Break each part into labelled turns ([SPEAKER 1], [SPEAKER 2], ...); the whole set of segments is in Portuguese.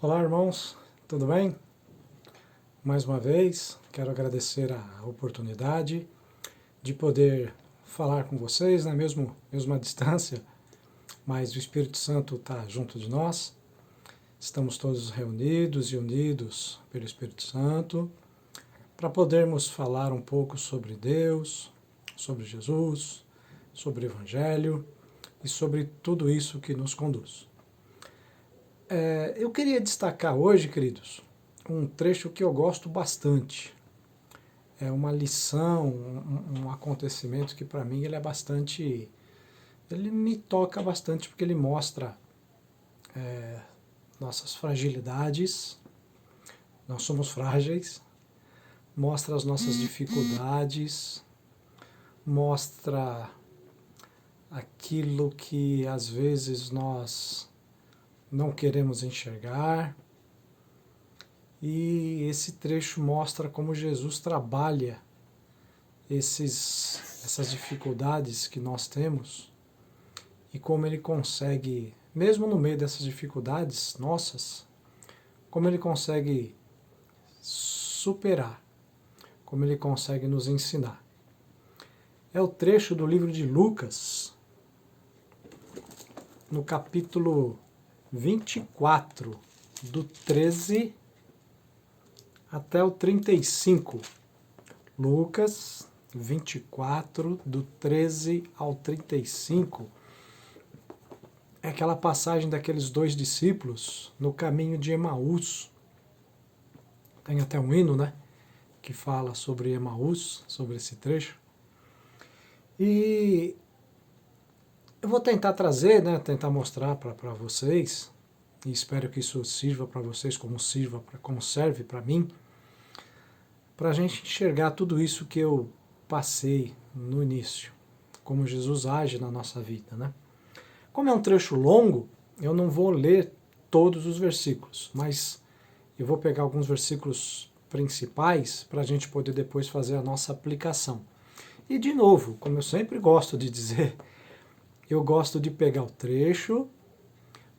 [SPEAKER 1] Olá, irmãos, tudo bem? Mais uma vez, quero agradecer a oportunidade de poder falar com vocês, né? Mesmo à distância, mas o Espírito Santo está junto de nós. Estamos todos reunidos e unidos pelo Espírito Santo para podermos falar um pouco sobre Deus, sobre Jesus, sobre o Evangelho e sobre tudo isso que nos conduz. Eu queria destacar hoje, queridos, um trecho que eu gosto bastante. É uma lição, um acontecimento que para mim ele é bastante... Ele me toca bastante porque ele mostra nossas fragilidades, nós somos frágeis, mostra as nossas dificuldades, mostra aquilo que às vezes nós não queremos enxergar. E esse trecho mostra como Jesus trabalha essas dificuldades que nós temos e como ele consegue, mesmo no meio dessas dificuldades nossas, como ele consegue superar, como ele consegue nos ensinar. É o trecho do livro de Lucas, no capítulo 24, do 13 até o 35. Lucas 24, do 13 ao 35. É aquela passagem daqueles dois discípulos no caminho de Emaús. Tem até um hino, né? Que fala sobre Emaús, sobre esse trecho. E eu vou tentar trazer, né? Tentar mostrar para vocês, e espero que isso sirva para vocês como serve para mim, para a gente enxergar tudo isso que eu passei no início, como Jesus age na nossa vida, né? Como é um trecho longo, eu não vou ler todos os versículos, mas eu vou pegar alguns versículos principais para a gente poder depois fazer a nossa aplicação. E de novo, como eu sempre gosto de dizer, eu gosto de pegar o trecho,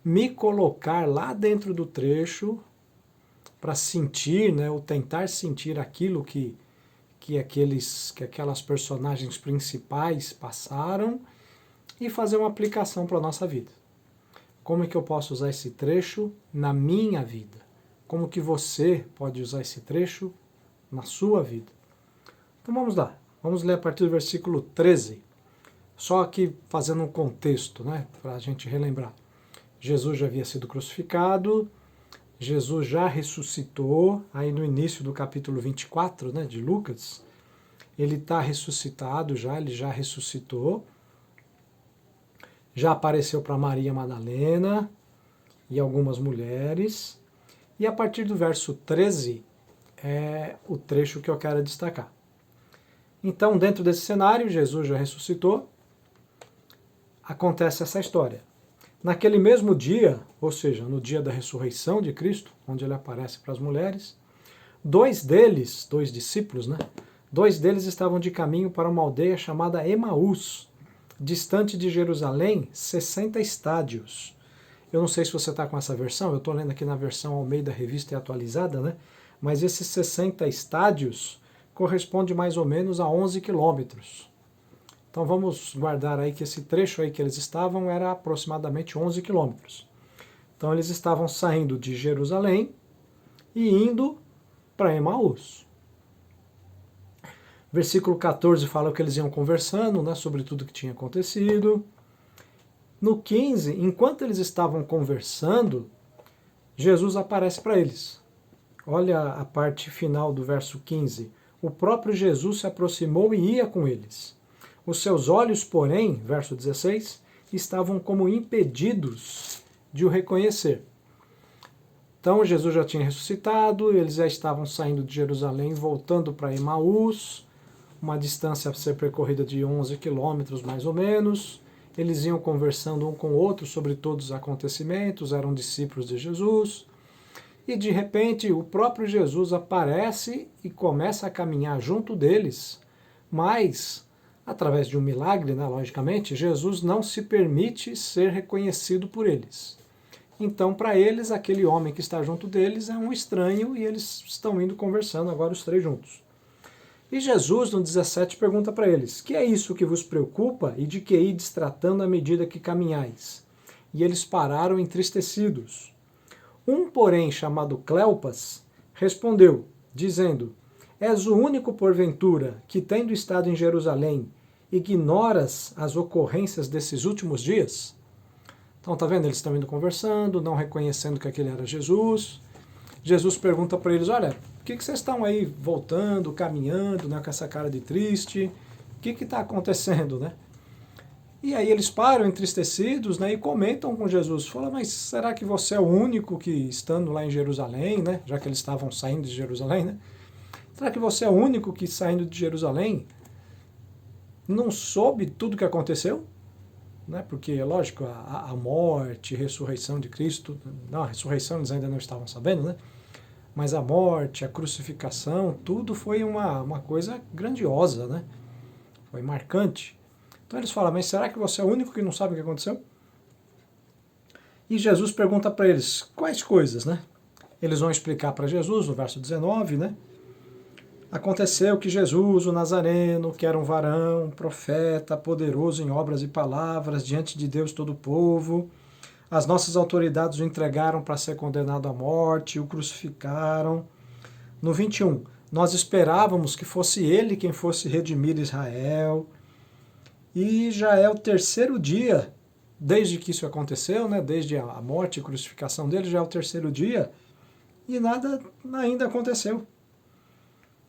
[SPEAKER 1] me colocar lá dentro do trecho para sentir, né, ou tentar sentir aquilo que aquelas personagens principais passaram e fazer uma aplicação para a nossa vida. Como é que eu posso usar esse trecho na minha vida? Como que você pode usar esse trecho na sua vida? Então vamos lá, vamos ler a partir do versículo 13. Só aqui fazendo um contexto, né, para a gente relembrar. Jesus já havia sido crucificado, Jesus já ressuscitou, aí no início do capítulo 24, né, de Lucas, ele está ressuscitado já, ele já ressuscitou, já apareceu para Maria Madalena e algumas mulheres, e a partir do verso 13 é o trecho que eu quero destacar. Então, dentro desse cenário, Jesus já ressuscitou, acontece essa história. Naquele mesmo dia, ou seja, no dia da ressurreição de Cristo, onde ele aparece para as mulheres, dois discípulos, né? Dois deles estavam de caminho para uma aldeia chamada Emaús, distante de Jerusalém, 60 estádios. Eu não sei se você está com essa versão, eu estou lendo aqui na versão Almeida Revista e Atualizada, né? Mas esses 60 estádios corresponde mais ou menos a 11 quilômetros. Então vamos guardar aí que esse trecho aí que eles estavam era aproximadamente 11 quilômetros. Então eles estavam saindo de Jerusalém e indo para Emaús. Versículo 14 fala que eles iam conversando, né, sobre tudo que tinha acontecido. No 15, enquanto eles estavam conversando, Jesus aparece para eles. Olha a parte final do verso 15. O próprio Jesus se aproximou e ia com eles. Os seus olhos, porém, verso 16, estavam como impedidos de o reconhecer. Então Jesus já tinha ressuscitado, eles já estavam saindo de Jerusalém, voltando para Emaús, uma distância a ser percorrida de 11 quilômetros mais ou menos. Eles iam conversando um com o outro sobre todos os acontecimentos, eram discípulos de Jesus. E de repente o próprio Jesus aparece e começa a caminhar junto deles, mas através de um milagre, né, logicamente, Jesus não se permite ser reconhecido por eles. Então, para eles, aquele homem que está junto deles é um estranho e eles estão indo conversando agora os três juntos. E Jesus, no 17, pergunta para eles: que é isso que vos preocupa e de que ides tratando à medida que caminhais? E eles pararam entristecidos. Um, porém, chamado Cleopas, respondeu, dizendo: és o único, porventura, que, tendo estado em Jerusalém, ignoras as ocorrências desses últimos dias? Então, tá vendo? Eles estão indo conversando, não reconhecendo que aquele era Jesus. Jesus pergunta para eles: olha, por que vocês estão aí voltando, caminhando, né, com essa cara de triste? O que está acontecendo, né? E aí eles param entristecidos, né, e comentam com Jesus. Falam: mas será que você é o único que, estando lá em Jerusalém, né, já que eles estavam saindo de Jerusalém, né? Será que você é o único que, saindo de Jerusalém, não soube tudo o que aconteceu? Né? Porque, lógico, a morte, a ressurreição de Cristo, não, a ressurreição eles ainda não estavam sabendo, né? Mas a morte, a crucificação, tudo foi uma coisa grandiosa, né? Foi marcante. Então eles falam: mas será que você é o único que não sabe o que aconteceu? E Jesus pergunta para eles: quais coisas, né? Eles vão explicar para Jesus, no verso 19, né? Aconteceu que Jesus, o Nazareno, que era um varão, profeta, poderoso em obras e palavras, diante de Deus todo o povo, as nossas autoridades o entregaram para ser condenado à morte, o crucificaram. No 21, nós esperávamos que fosse ele quem fosse redimir Israel. E já é o terceiro dia, desde que isso aconteceu, né, desde a morte e crucificação dele, já é o terceiro dia, e nada ainda aconteceu.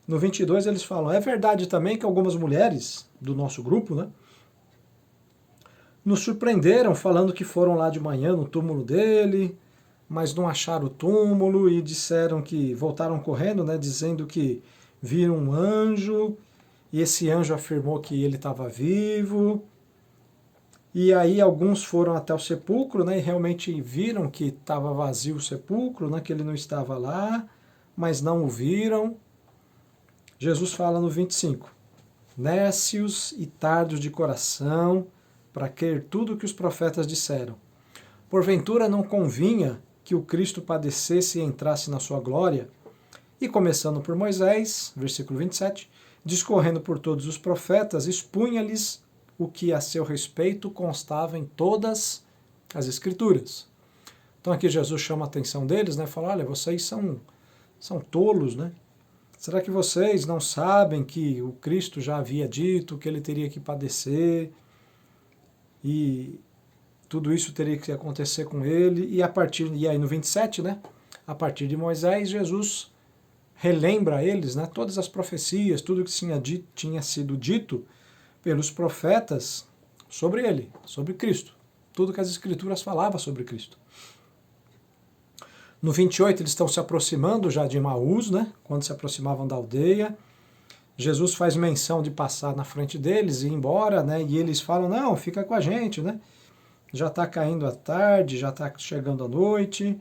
[SPEAKER 1] No 22 eles falam: é verdade também que algumas mulheres do nosso grupo, né, nos surpreenderam falando que foram lá de manhã no túmulo dele, mas não acharam o túmulo e disseram que voltaram correndo, né, dizendo que viram um anjo e esse anjo afirmou que ele estava vivo. E aí alguns foram até o sepulcro, né, e realmente viram que estava vazio o sepulcro, né, que ele não estava lá, mas não o viram. Jesus fala no 25: nécios e tardos de coração, para crer tudo o que os profetas disseram. Porventura não convinha que o Cristo padecesse e entrasse na sua glória? E começando por Moisés, versículo 27, discorrendo por todos os profetas, expunha-lhes o que a seu respeito constava em todas as Escrituras. Então aqui Jesus chama a atenção deles, né? Fala: olha, vocês são tolos, né? Será que vocês não sabem que o Cristo já havia dito que ele teria que padecer e tudo isso teria que acontecer com ele? E aí no 27, né? A partir de Moisés, Jesus relembra a eles, né, todas as profecias, tudo que tinha sido dito pelos profetas sobre ele, sobre Cristo. Tudo que as Escrituras falavam sobre Cristo. No 28 eles estão se aproximando já de Emaús, né, quando se aproximavam da aldeia. Jesus faz menção de passar na frente deles e ir embora, né, e eles falam: não, fica com a gente, né? Já está caindo a tarde, já está chegando a noite.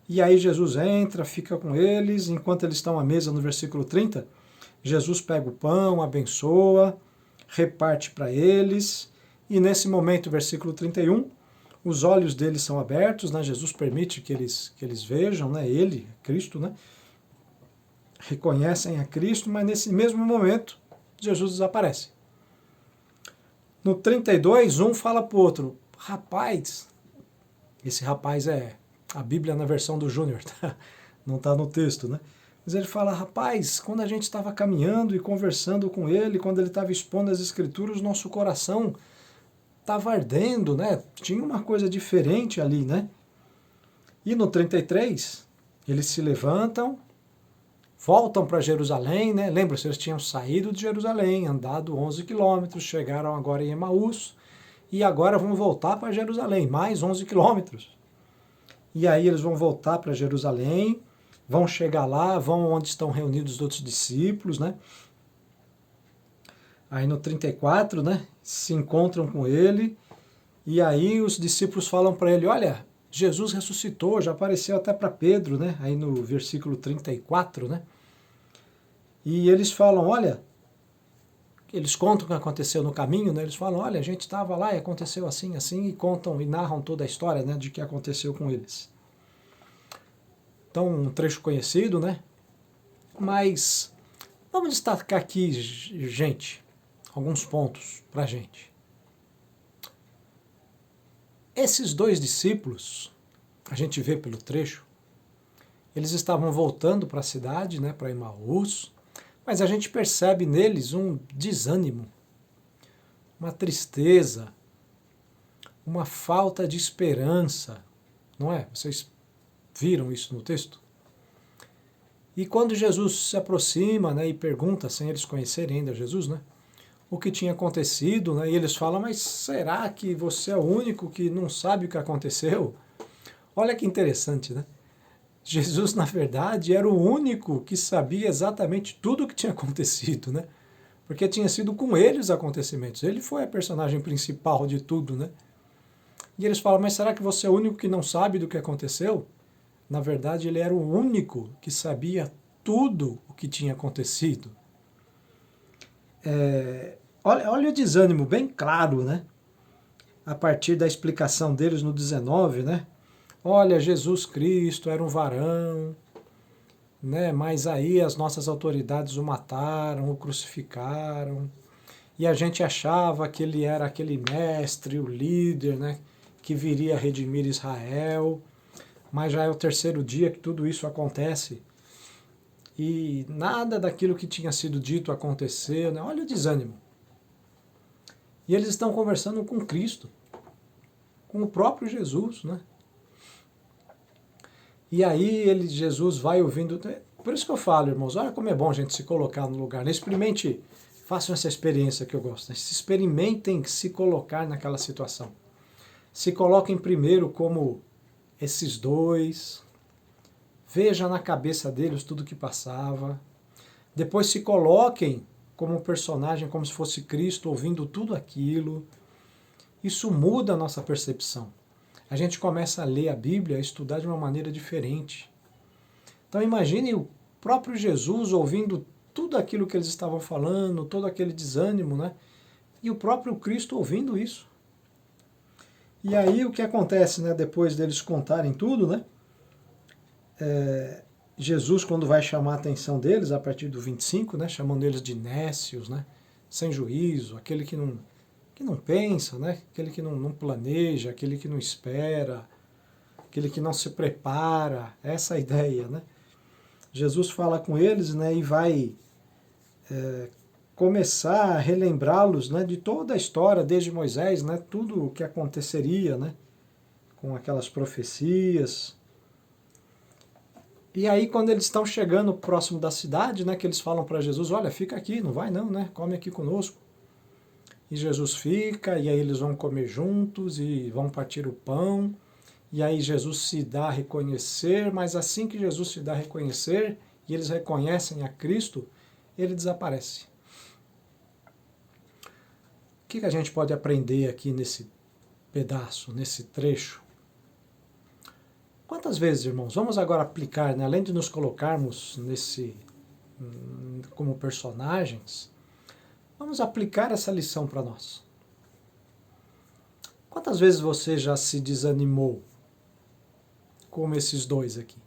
[SPEAKER 1] E aí Jesus entra, fica com eles, enquanto eles estão à mesa no versículo 30, Jesus pega o pão, abençoa, reparte para eles, e nesse momento, versículo 31, os olhos deles são abertos, né? Jesus permite que eles vejam, né? Ele, Cristo, né? Reconhecem a Cristo, mas nesse mesmo momento, Jesus desaparece. No 32, um fala para o outro: rapaz, esse rapaz é a Bíblia na versão do Júnior, tá? Não está no texto, né? Mas ele fala: rapaz, quando a gente estava caminhando e conversando com ele, quando ele estava expondo as Escrituras, nosso coração estava ardendo, né? Tinha uma coisa diferente ali, né? E no 33, eles se levantam, voltam para Jerusalém, né? Lembra-se, eles tinham saído de Jerusalém, andado 11 quilômetros, chegaram agora em Emaús, e agora vão voltar para Jerusalém, mais 11 quilômetros. E aí eles vão voltar para Jerusalém, vão chegar lá, vão onde estão reunidos os outros discípulos, né? Aí no 34, né, se encontram com ele, e aí os discípulos falam para ele: olha, Jesus ressuscitou, já apareceu até para Pedro, né? Aí no versículo 34, né? E eles falam: olha, eles contam o que aconteceu no caminho, né? Eles falam, olha, a gente estava lá e aconteceu assim, assim, e contam e narram toda a história, né, de que aconteceu com eles. Então, um trecho conhecido, né? Mas vamos destacar aqui, gente, alguns pontos para a gente. Esses dois discípulos, a gente vê pelo trecho, eles estavam voltando para a cidade, né, para Emaús, mas a gente percebe neles um desânimo, uma tristeza, uma falta de esperança, não é? Vocês viram isso no texto? E quando Jesus se aproxima, né, e pergunta, sem eles conhecerem ainda Jesus, né, o que tinha acontecido, né, e eles falam, mas será que você é o único que não sabe o que aconteceu? Olha que interessante, né? Jesus, na verdade, era o único que sabia exatamente tudo o que tinha acontecido, né? Porque tinha sido com ele os acontecimentos. Ele foi a personagem principal de tudo, né? E eles falam, mas será que você é o único que não sabe do que aconteceu? Na verdade, ele era o único que sabia tudo o que tinha acontecido. Olha o desânimo bem claro, né? A partir da explicação deles no 19, né? Olha, Jesus Cristo era um varão, né? Mas aí as nossas autoridades o mataram, o crucificaram, e a gente achava que ele era aquele mestre, o líder, né? Que viria redimir Israel, mas já é o terceiro dia que tudo isso acontece e nada daquilo que tinha sido dito aconteceu, né? Olha o desânimo. E eles estão conversando com Cristo, com o próprio Jesus, né? E aí Jesus vai ouvindo. Por isso que eu falo, irmãos, olha como é bom a gente se colocar no lugar. Experimente, façam essa experiência que eu gosto. Experimentem se colocar naquela situação. Se coloquem primeiro como esses dois. Veja na cabeça deles tudo o que passava. Depois se coloquem como personagem, como se fosse Cristo, ouvindo tudo aquilo. Isso muda a nossa percepção. A gente começa a ler a Bíblia, a estudar de uma maneira diferente. Então imagine o próprio Jesus ouvindo tudo aquilo que eles estavam falando, todo aquele desânimo, né? E o próprio Cristo ouvindo isso. E aí o que acontece, né, depois deles contarem tudo, né? Jesus, quando vai chamar a atenção deles, a partir do 25, né, chamando eles de nécios, né, sem juízo, aquele que não pensa, né, aquele que não planeja, aquele que não espera, aquele que não se prepara, essa é a ideia, né? Jesus fala com eles, né, e vai começar a relembrá-los, né, de toda a história, desde Moisés, né, tudo o que aconteceria, né, com aquelas profecias. E aí quando eles estão chegando próximo da cidade, né, que eles falam para Jesus, olha, fica aqui, não vai não, né, come aqui conosco. E Jesus fica, e aí eles vão comer juntos, e vão partir o pão, e aí Jesus se dá a reconhecer, mas assim que Jesus se dá a reconhecer, e eles reconhecem a Cristo, ele desaparece. O que a gente pode aprender aqui nesse pedaço, nesse trecho? Quantas vezes, irmãos, vamos agora aplicar, né, além de nos colocarmos como personagens, vamos aplicar essa lição para nós. Quantas vezes você já se desanimou, como esses dois aqui?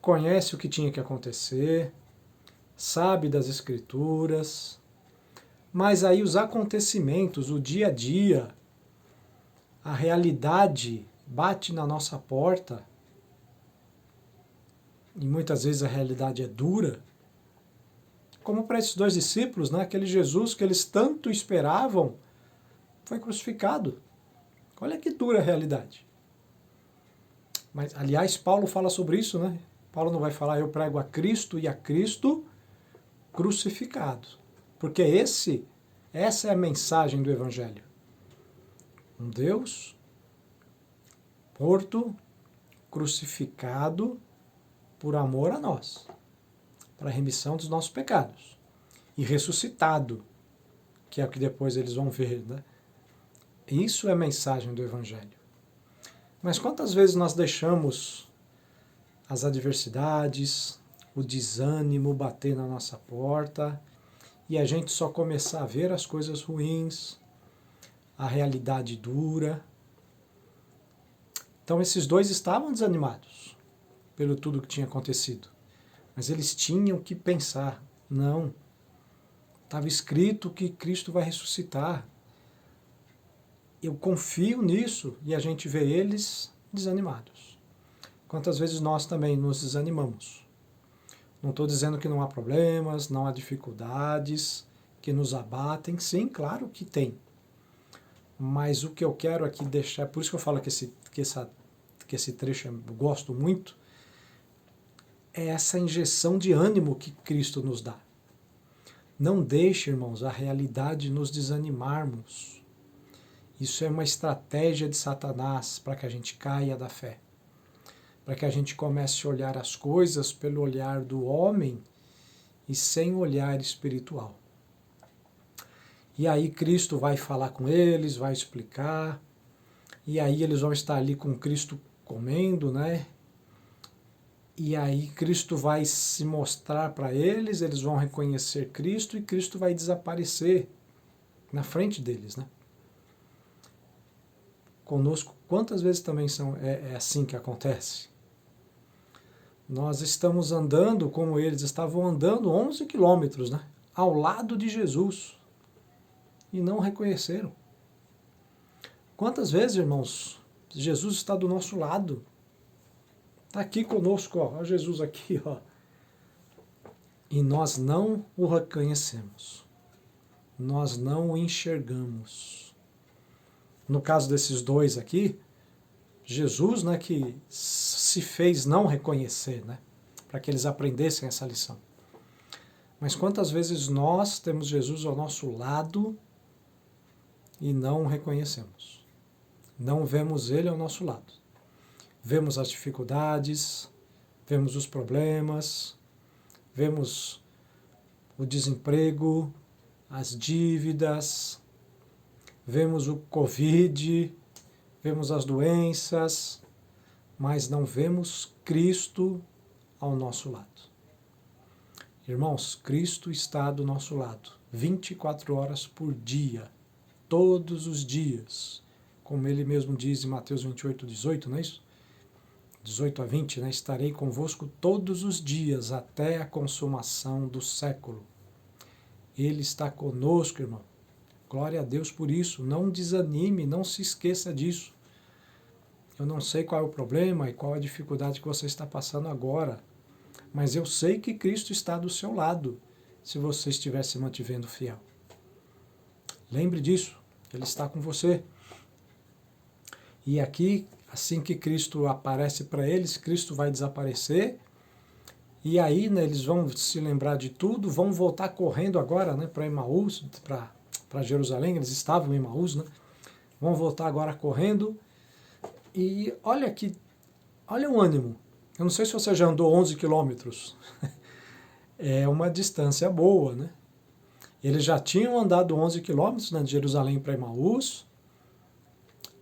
[SPEAKER 1] Conhece o que tinha que acontecer, sabe das Escrituras, mas aí os acontecimentos, o dia a dia, a realidade bate na nossa porta, e muitas vezes a realidade é dura, como para esses dois discípulos, né? Aquele Jesus que eles tanto esperavam, foi crucificado. Olha que dura a realidade. Mas, aliás, Paulo fala sobre isso, né? Paulo não vai falar, eu prego a Cristo e a Cristo crucificado. Porque essa é a mensagem do Evangelho. Um Deus morto, crucificado por amor a nós, para a remissão dos nossos pecados, e ressuscitado, que é o que depois eles vão ver, né? Isso é a mensagem do Evangelho. Mas quantas vezes nós deixamos as adversidades, o desânimo bater na nossa porta, e a gente só começar a ver as coisas ruins, a realidade dura. Então esses dois estavam desanimados pelo tudo que tinha acontecido, mas eles tinham que pensar, não, estava escrito que Cristo vai ressuscitar. Eu confio nisso, e a gente vê eles desanimados. Quantas vezes nós também nos desanimamos? Não estou dizendo que não há problemas, não há dificuldades que nos abatem. Sim, claro que tem. Mas o que eu quero aqui deixar, por isso que eu falo que esse trecho eu gosto muito, é essa injeção de ânimo que Cristo nos dá. Não deixe, irmãos, a realidade nos desanimarmos. Isso é uma estratégia de Satanás para que a gente caia da fé. Para que a gente comece a olhar as coisas pelo olhar do homem e sem olhar espiritual. E aí Cristo vai falar com eles, vai explicar, e aí eles vão estar ali com Cristo comendo, né? E aí Cristo vai se mostrar para eles, eles vão reconhecer Cristo e Cristo vai desaparecer na frente deles, né? Conosco, quantas vezes também é assim que acontece? Nós estamos andando como eles estavam andando 11 quilômetros, né? Ao lado de Jesus, e não reconheceram. Quantas vezes, irmãos, Jesus está do nosso lado, está aqui conosco, ó Jesus aqui, ó, e nós não o reconhecemos, nós não o enxergamos. No caso desses dois aqui, Jesus, né, que se fez não reconhecer, né, para que eles aprendessem essa lição. Mas quantas vezes nós temos Jesus ao nosso lado e não o reconhecemos? Não vemos Ele ao nosso lado. Vemos as dificuldades, vemos os problemas, vemos o desemprego, as dívidas, vemos o Covid, vemos as doenças, mas não vemos Cristo ao nosso lado. Irmãos, Cristo está do nosso lado, 24 horas por dia, todos os dias, como Ele mesmo diz em Mateus 28, 18, não é isso? 18 a 20, né? Estarei convosco todos os dias, até a consumação do século. Ele está conosco, irmão. Glória a Deus por isso. Não desanime, não se esqueça disso. Eu não sei qual é o problema e qual a dificuldade que você está passando agora, mas eu sei que Cristo está do seu lado, se você estiver se mantendo fiel. Lembre disso, Ele está com você. E aqui, assim que Cristo aparece para eles, Cristo vai desaparecer, e aí, né, eles vão se lembrar de tudo, vão voltar correndo agora, né, para Emaús, para Jerusalém, eles estavam em Emaús, né, vão voltar agora correndo, e olha o ânimo. Eu não sei se você já andou 11 quilômetros, é uma distância boa, né? Eles já tinham andado 11 quilômetros, né, de Jerusalém para Emaús,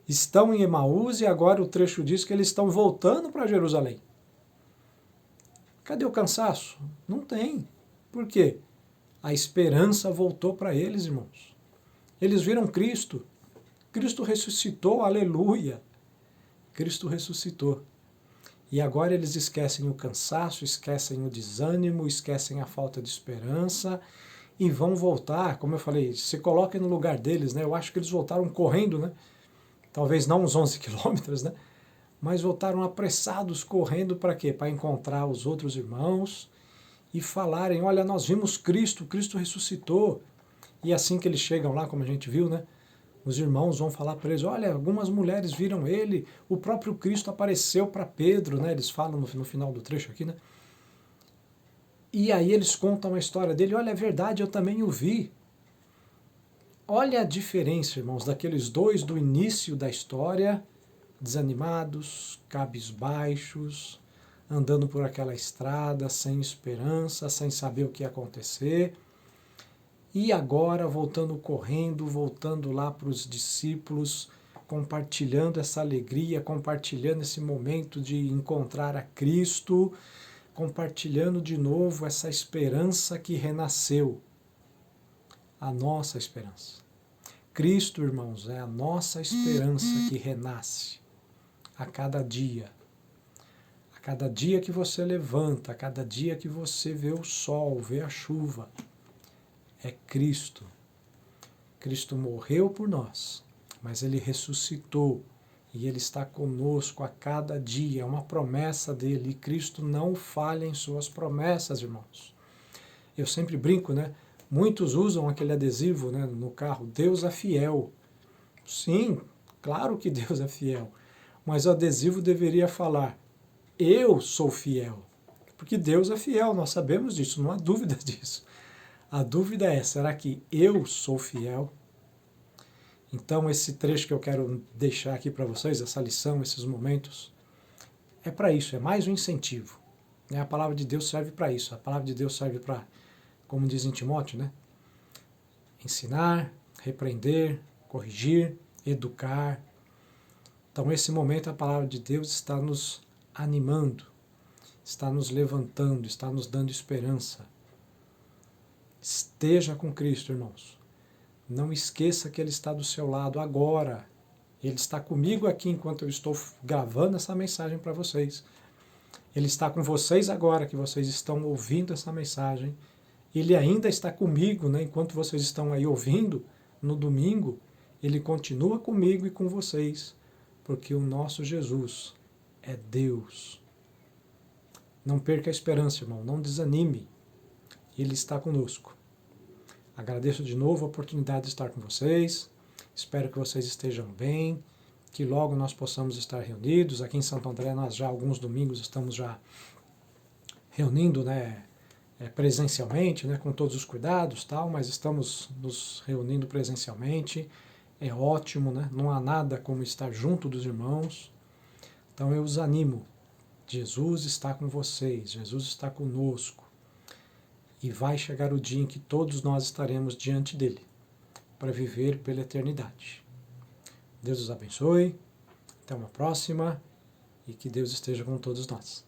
[SPEAKER 1] estão em Emaús e agora o trecho diz que eles estão voltando para Jerusalém. Cadê o cansaço? Não tem. Por quê? A esperança voltou para eles, irmãos. Eles viram Cristo. Cristo ressuscitou, aleluia. Cristo ressuscitou. E agora eles esquecem o cansaço, esquecem o desânimo, esquecem a falta de esperança e vão voltar, como eu falei, se coloquem no lugar deles, né? Eu acho que eles voltaram correndo, né? Talvez não uns 11 quilômetros, né? Mas voltaram apressados, correndo para quê? Para encontrar os outros irmãos e falarem, olha, nós vimos Cristo, Cristo ressuscitou. E assim que eles chegam lá, como a gente viu, né? Os irmãos vão falar para eles, olha, algumas mulheres viram ele, o próprio Cristo apareceu para Pedro, né? Eles falam no final do trecho aqui, né? E aí eles contam a história dele, olha, é verdade, eu também o vi. Olha a diferença, irmãos, daqueles dois do início da história, desanimados, cabisbaixos, andando por aquela estrada, sem esperança, sem saber o que ia acontecer. E agora voltando correndo, voltando lá para os discípulos, compartilhando essa alegria, compartilhando esse momento de encontrar a Cristo, compartilhando de novo essa esperança que renasceu. a nossa esperança. Cristo, irmãos, é a nossa esperança que renasce a cada dia. A cada dia que você levanta, a cada dia que você vê o sol, vê a chuva, é Cristo. Cristo morreu por nós, mas Ele ressuscitou e Ele está conosco a cada dia. É uma promessa dele. E Cristo não falha em suas promessas, irmãos. Eu sempre brinco, né? Muitos usam aquele adesivo, né, no carro, Deus é fiel. Sim, claro que Deus é fiel. Mas o adesivo deveria falar, eu sou fiel. Porque Deus é fiel, nós sabemos disso, não há dúvida disso. A dúvida é, será que eu sou fiel? Então esse trecho que eu quero deixar aqui para vocês, essa lição, esses momentos, é para isso, é mais um incentivo. A palavra de Deus serve para isso, a palavra de Deus serve para, como diz em Timóteo, né? Ensinar, repreender, corrigir, educar. Então esse momento a palavra de Deus está nos animando, está nos levantando, está nos dando esperança. Esteja com Cristo, irmãos. Não esqueça que Ele está do seu lado agora. Ele está comigo aqui enquanto eu estou gravando essa mensagem para vocês. Ele está com vocês agora que vocês estão ouvindo essa mensagem. Ele ainda está comigo, né, enquanto vocês estão aí ouvindo no domingo. Ele continua comigo e com vocês, porque o nosso Jesus é Deus. Não perca a esperança, irmão, não desanime. Ele está conosco. Agradeço de novo a oportunidade de estar com vocês. Espero que vocês estejam bem, que logo nós possamos estar reunidos. Aqui em Santo André, nós já alguns domingos estamos já reunindo, né, presencialmente, né, com todos os cuidados, tal, mas estamos nos reunindo presencialmente. É ótimo, né? Não há nada como estar junto dos irmãos. Então eu os animo. Jesus está com vocês, Jesus está conosco. E vai chegar o dia em que todos nós estaremos diante dele, para viver pela eternidade. Deus os abençoe, até uma próxima, e que Deus esteja com todos nós.